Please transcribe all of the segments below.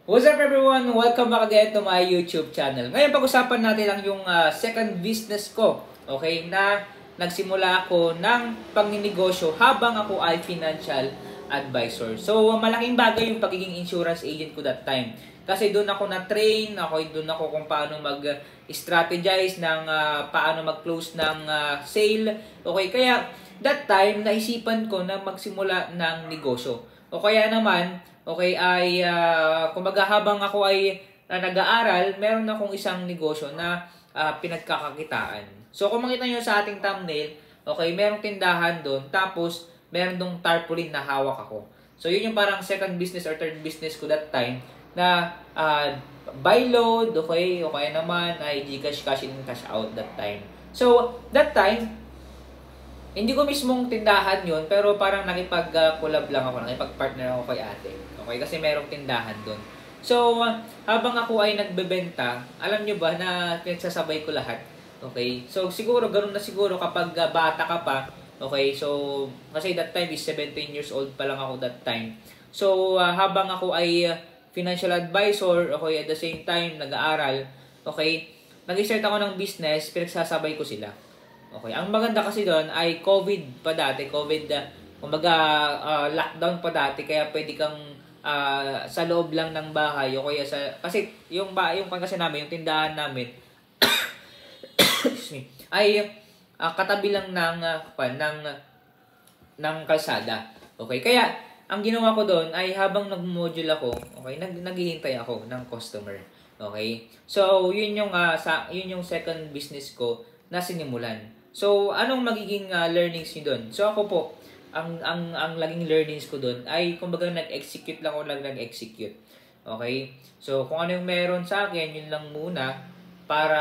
What's up everyone? Welcome back again to my YouTube channel. Ngayon pag-usapan natin lang yung second business ko. Okay, na nagsimula ako ng pagninegosyo habang ako ay financial advisor. So, malaking bagay yung pagiging insurance agent ko that time. Kasi doon ako na-train, doon ako kung paano mag-strategize ng paano mag-close ng sale. Okay, kaya that time naisipan ko na magsimula ng negosyo. O kaya naman, okay, ay kumbaga habang ako ay nag-aaral, meron akong isang negosyo na pinagkakakitaan. So kung makita nyo sa ating thumbnail, okay, merong tindahan doon, tapos meron dong tarpaulin na hawak ako. So yun yung parang second business or third business ko that time na buy load, okay, o kaya naman ay Gcash, cash in, cash out that time. So that time, hindi ko mismong tindahan yun, pero parang nakipag-collab lang ako, nakipag-partner ako kay ate. Okay, kasi merong tindahan doon. So, habang ako ay nagbebenta, alam nyo ba na pinagsasabay ko lahat? Okay, so siguro, ganun na siguro kapag bata ka pa. Okay, so, kasi that time is 17 years old pa lang ako that time. So, habang ako ay financial advisor, okay, at the same time, nag-aaral, okay, nag-start ako ng business, pinagsasabay ko sila. Okay, ang maganda kasi doon ay COVID pa dati, kumbaga lockdown pa dati, kaya pwede kang sa loob lang ng bahay o kaya kasi yung kasi namin, yung tindahan namin ay katabi lang ng kalsada. Okay, kaya ang ginawa ko doon ay habang nag-module ako, okay, naghihintay ako ng customer. Okay? So, yun yung second business ko na sinimulan. So, anong magiging learnings niyo doon? So, ako po, ang laging learnings ko doon ay kumbaga nag-execute lang ako nag-execute. Okay? So, kung ano yung meron sa akin, yun lang muna para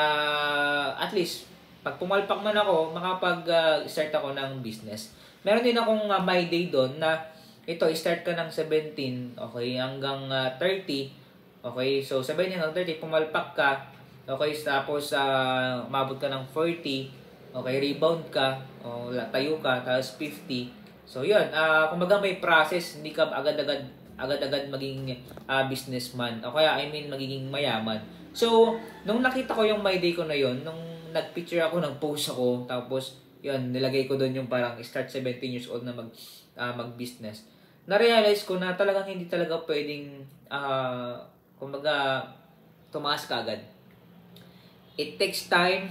at least pag pumalpak man ako, makapag-start ako ng business. Meron din akong my day doon na ito, start ka ng 17, okay, hanggang 30. Okay? So, 17 hanggang 30, pumalpak ka. Okay? Tapos, umabot ka ng 40. Okay, rebound ka, o tayo ka, tapos 50. So, yun. Kumbaga may process, hindi ka agad-agad maging businessman. O kaya, magiging mayaman. So, nung nakita ko yung my day ko na yun, nung nag-picture ako, nag-post ako, tapos, yun, nilagay ko doon yung parang start 17 years old na mag-business. Na-realize ko na talagang hindi talaga pwedeng, kumbaga, tumaas ka agad. It takes time.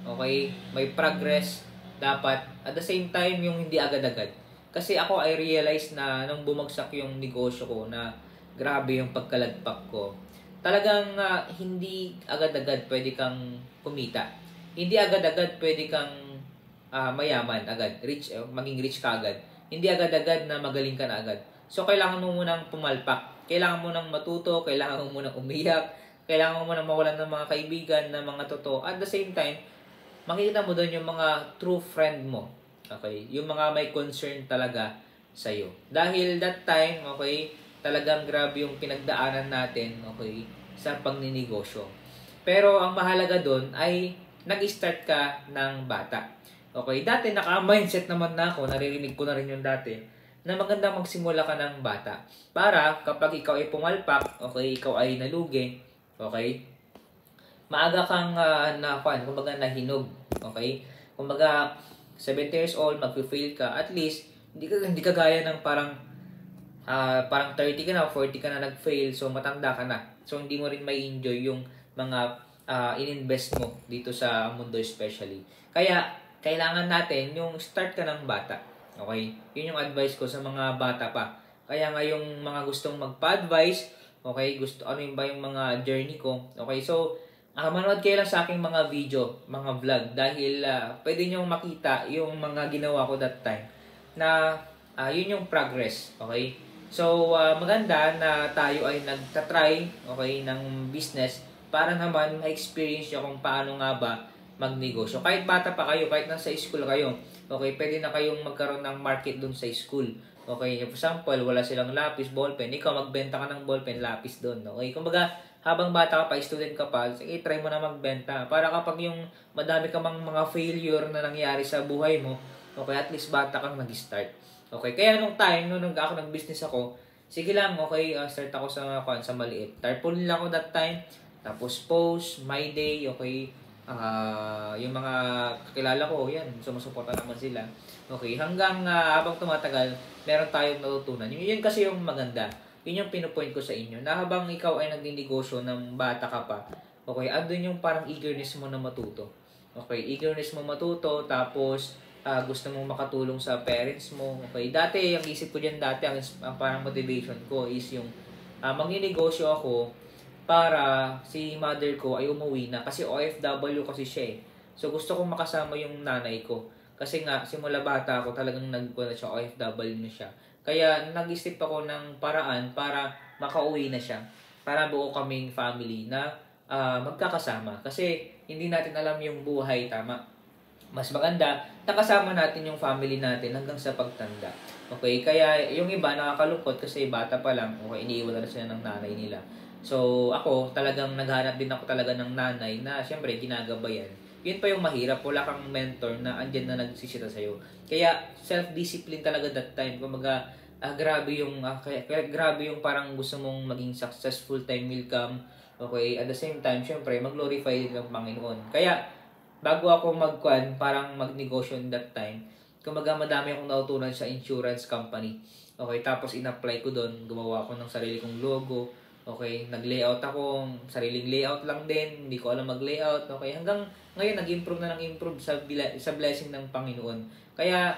Okay, may progress dapat. At the same time, yung hindi agad-agad. Kasi ako I realize na nung bumagsak yung negosyo ko na grabe yung pagkalagpak ko. Talagang hindi agad-agad pwede kang kumita. Hindi agad-agad pwede kang mayaman agad, maging rich ka agad. Hindi agad-agad na magaling ka na agad. So kailangan mo munang pumalpak. Kailangan mo nang matuto, kailangan mo munang umiyak, kailangan mo munang mawalan ng mga kaibigan na mga totoo. At the same time, makikita mo doon yung mga true friend mo. Okay? Yung mga may concern talaga sa'yo. Dahil that time, okay, talagang grabe yung pinagdaanan natin, okay, sa pagninegosyo. Pero ang mahalaga doon ay nag-start ka ng bata. Okay? Dati naka-mindset naman na ako, naririnig ko na rin yung dati, na maganda magsimula ka ng bata. Para kapag ikaw ay pumalpak, okay, ikaw ay nalugi, okay, maaga kang kumbaga nahinog. Okay? Kumbaga 70 years old, mag-fail ka, at least hindi ka gaya ng parang 30 ka na, 40 ka na nag-fail, so matanda ka na. So hindi mo rin may enjoy yung mga in-invest mo dito sa mundo especially. Kaya kailangan natin yung start ka ng bata. Okay? Yun yung advice ko sa mga bata pa. Kaya nga yung mga gustong magpa-advise, okay, ano yung ba yung mga journey ko. Okay? So manood kayo lang sa aking mga video, mga vlog, dahil pwede nyo makita yung mga ginawa ko that time na yun yung progress, okay? So, maganda na tayo ay nagtatry, okay, ng business para naman ma-experience nyo kung paano nga ba magnegosyo. Kahit bata pa kayo, kahit nasa school kayo, okay, pwede na kayong magkaroon ng market dun sa school. Okay, for example, wala silang lapis, ballpen, ikaw magbenta ka ng ballpen, lapis dun, okay? Kumbaga, habang bata ka pa, student ka pa, sige, try mo na magbenta. Para kapag yung madami ka mga failure na nangyari sa buhay mo, okay, at least bata kang nag-start. Okay, kaya nung time, nung ako nag-business ako, sige lang, okay, start ako sa maliit. Tarpaulin lang ako that time. Tapos post, my day, okay. Yung mga kakilala ko, yan, sumusuporta naman sila. Okay, hanggang habang tumatagal, meron tayong natutunan. Yun kasi yung maganda. Yun yung pinupoint ko sa inyo. Na habang ikaw ay nagninegosyo ng bata ka pa, okay, andun yung parang eagerness mo na matuto. Okay, eagerness mo matuto, tapos gusto mong makatulong sa parents mo. Okay, dati, ang isip ko dyan dati, ang parang motivation ko is yung magninegosyo ako para si mother ko ay umuwi na. Kasi OFW kasi siya eh. So, gusto kong makasama yung nanay ko. Kasi nga, simula bata ako talagang nagkuha na siya, OFW na siya. Kaya, nag-isip ako ng paraan para makauwi na siya. Para buo kaming family na magkakasama. Kasi, hindi natin alam yung buhay, tama. Mas maganda, nakasama natin yung family natin hanggang sa pagtanda. Okay, kaya yung iba nakakalungkot kasi bata pa lang, okay, iniiwan na sila ng nanay nila. So, ako, talagang naghanap din ako talaga ng nanay na siyempre ginagabayan. Yun pa yung mahirap, wala kang mentor na andyan na nagsisita sa'yo. Kaya, self-discipline talaga that time. Kumaga, grabe yung parang gusto mong maging successful time will come. Okay, at the same time, siyempre, mag-glorify din ng Panginoon. Kaya, bago ako parang magnegosyo that time, kumaga madami akong natutunan sa insurance company. Okay, tapos in-apply ko doon, gumawa ako ng sarili kong logo. Okay, nag-layout ako, sariling layout lang din, hindi ko alam mag-layout. Okay, hanggang ngayon nag-improve na ng-improve sa blessing ng Panginoon. Kaya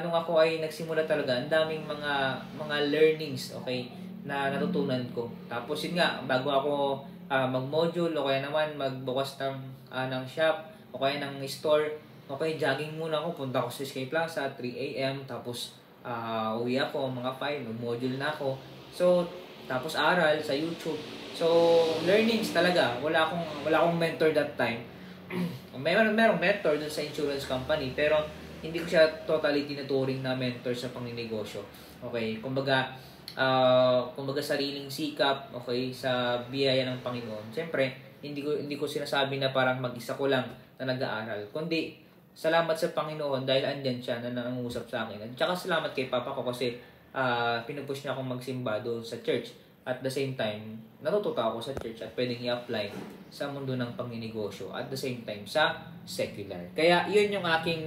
nung ako ay nagsimula talaga, ang daming mga learnings, okay, na natutunan ko. Tapos yun nga, bago ako mag-module o kaya naman magbukas ng shop o kaya ng store, okay, jogging muna ako, punta ako sa SK Plaza 3 AM, tapos uwi ako mga 5, mag-module na ako. So, tapos aral sa YouTube. So, learnings talaga. Wala akong mentor that time. Merong mentor dun sa insurance company, pero hindi ko siya totally tinuturing na mentor sa pangninegosyo. Okay, kumbaga sariling sikap, okay, sa biyaya ng Panginoon. Siyempre, hindi ko sinasabi na parang mag-isa ko lang na nag-aaral, kundi salamat sa Panginoon dahil andyan siya na nangungusap sa akin. At saka salamat kay Papa ko kasi pinupush niya akong magsimba doon sa church. At the same time, natututo ako sa church at pwedeng i-apply sa mundo ng pangninegosyo. At the same time, sa secular. Kaya, yun yung aking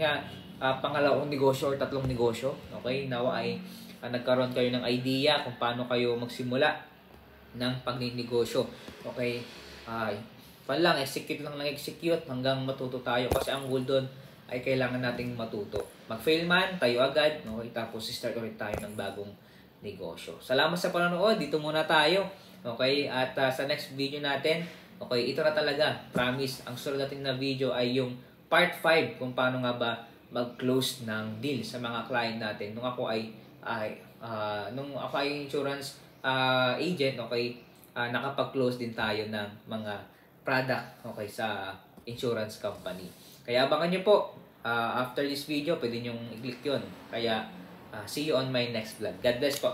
pangalawang negosyo or tatlong negosyo. Okay? Nawa ay nagkaroon kayo ng idea kung paano kayo magsimula ng pagninegosyo. Okay? Execute hanggang matuto tayo. Kasi ang goal doon ay kailangan nating matuto. Mag-fail man, tayo agad. Okay? Tapos, start ulit tayo ng bagong negosyo. Salamat sa panonood. Dito muna tayo. Okay? At sa next video natin, okay, ito na talaga. Promise, ang sunod natin na video ay yung part 5 kung paano nga ba mag-close ng deal sa mga client natin. Nung ako ay insurance agent, okay, nakapag-close din tayo ng mga product, okay, sa insurance company. Kaya abangan nyo po. After this video, pwede nyo i-click yun. Kaya, see you on my next vlog. God bless po.